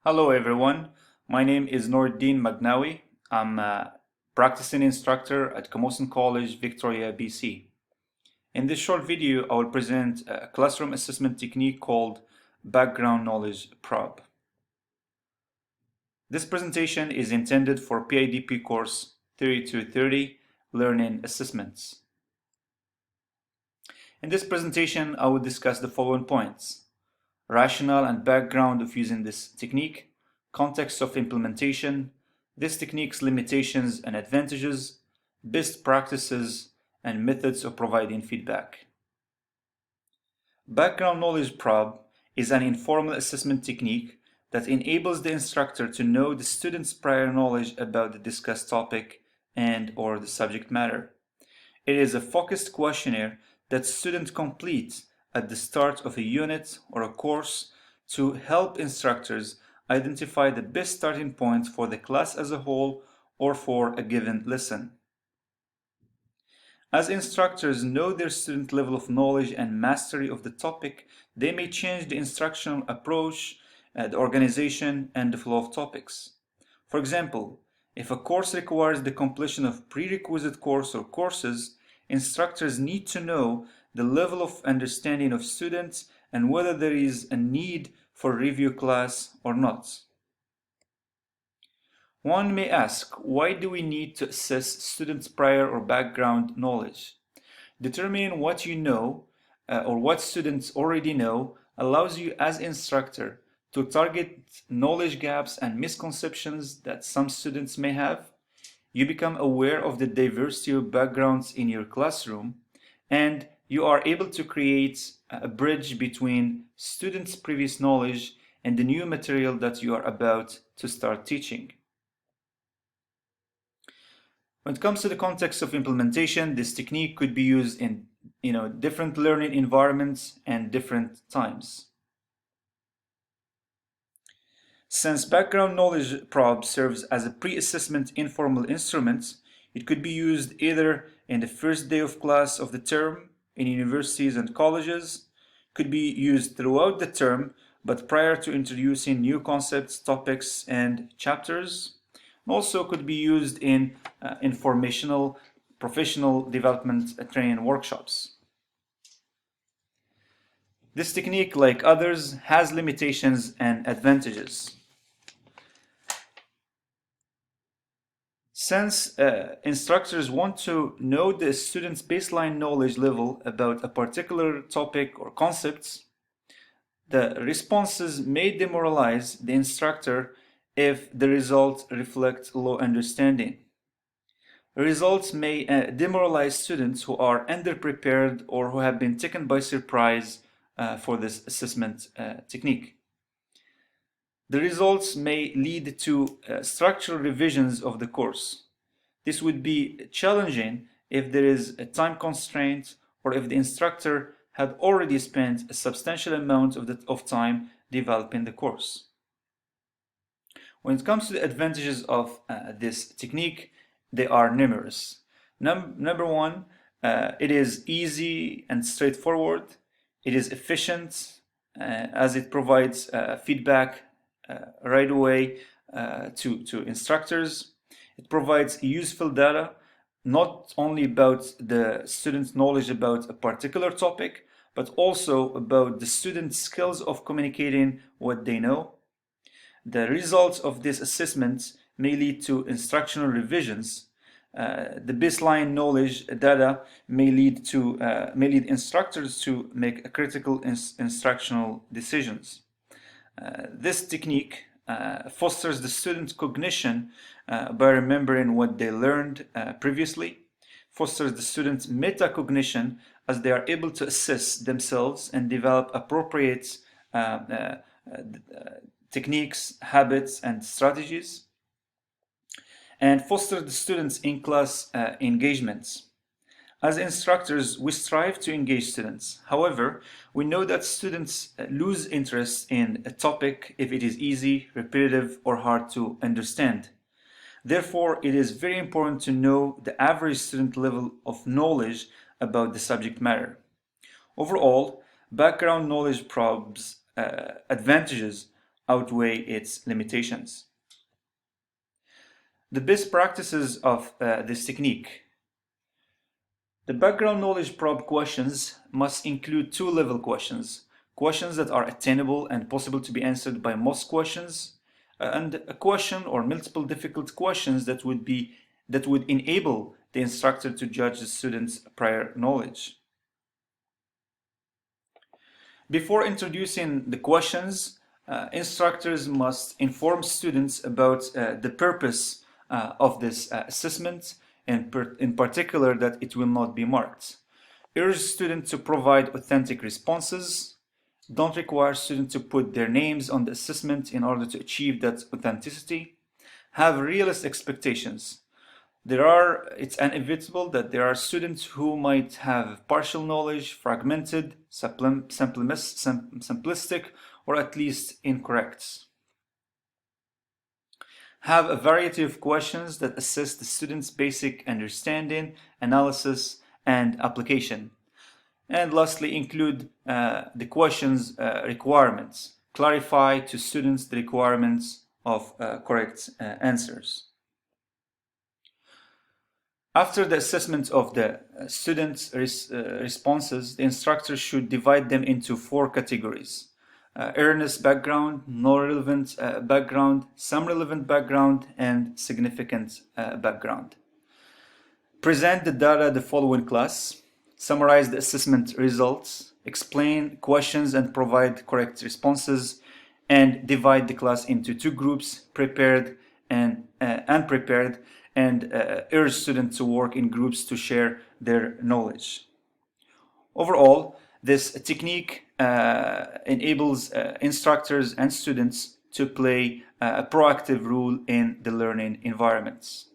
Hello everyone, my name is Noordin Magnawi. I'm a practicing instructor at Camosun College, Victoria, BC. In this short video, I will present a classroom assessment technique called Background Knowledge Probe. This presentation is intended for PIDP course 3230, Learning Assessments. In this presentation, I will discuss the following points: rationale and background of using this technique, context of implementation, this technique's limitations and advantages, best practices, and methods of providing feedback. Background knowledge probe is an informal assessment technique that enables the instructor to know the student's prior knowledge about the discussed topic and/or the subject matter. It is a focused questionnaire that students complete at the start of a unit or a course to help instructors identify the best starting point for the class as a whole or for a given lesson. As instructors know their student level of knowledge and mastery of the topic, they may change the instructional approach, the organization, and the flow of topics. For example, if a course requires the completion of prerequisite course or courses, instructors need to know the level of understanding of students and whether there is a need for review class or not. One may ask, why do we need to assess students' prior or background knowledge? Determining what you know or what students already know allows you as instructor to target knowledge gaps and misconceptions that some students may have. You become aware of the diversity of backgrounds in your classroom, and you are able to create a bridge between students' previous knowledge and the new material that you are about to start teaching. When it comes to the context of implementation, this technique could be used in different learning environments and different times. Since background knowledge probe serves as a pre-assessment informal instrument, it could be used either in the first day of class of the term in universities and colleges, could be used throughout the term, but prior to introducing new concepts, topics, and chapters. Also could be used in informational, professional development training workshops. This technique, like others, has limitations and advantages. Since instructors want to know the student's baseline knowledge level about a particular topic or concepts, the responses may demoralize the instructor if the results reflect low understanding. Results may demoralize students who are underprepared or who have been taken by surprise for this assessment technique. The results may lead to structural revisions of the course. This would be challenging if there is a time constraint or if the instructor had already spent a substantial amount of time developing the course. When it comes to the advantages of this technique, they are numerous. Number one, it is easy and straightforward. It is efficient as it provides feedback right away to instructors. It provides useful data, not only about the student's knowledge about a particular topic, but also about the student's skills of communicating what they know. The results of this assessment may lead to instructional revisions. The baseline knowledge data may lead instructors to make critical instructional decisions. This technique fosters the student's cognition by remembering what they learned previously, fosters the student's metacognition as they are able to assess themselves and develop appropriate techniques, habits, and strategies, and foster the students' in-class engagements. As instructors, we strive to engage students. However, we know that students lose interest in a topic if it is easy, repetitive, or hard to understand. Therefore, it is very important to know the average student level of knowledge about the subject matter. Overall, background knowledge probes advantages outweigh its limitations. The best practices of this technique. The background knowledge probe questions must include two-level questions, questions that are attainable and possible to be answered by most questions, and a question or multiple difficult questions that would enable the instructor to judge the student's prior knowledge. Before introducing the questions, instructors must inform students about the purpose of this assessment, in particular that it will not be marked. Urge students to provide authentic responses. Don't require students to put their names on the assessment in order to achieve that authenticity. Have realistic expectations. It's inevitable that there are students who might have partial knowledge, fragmented, simplistic, or at least incorrect. Have a variety of questions that assess the student's basic understanding, analysis, and application. And lastly, include the question's requirements. Clarify to students the requirements of correct answers. After the assessment of the students' responses, the instructor should divide them into 4 categories. Earnest background, non-relevant background, some relevant background, and significant background. Present the data the following class. Summarize the assessment results. Explain questions and provide correct responses. And divide the class into 2 groups, prepared and unprepared, and urge students to work in groups to share their knowledge. Overall, this technique enables instructors and students to play a proactive role in the learning environments.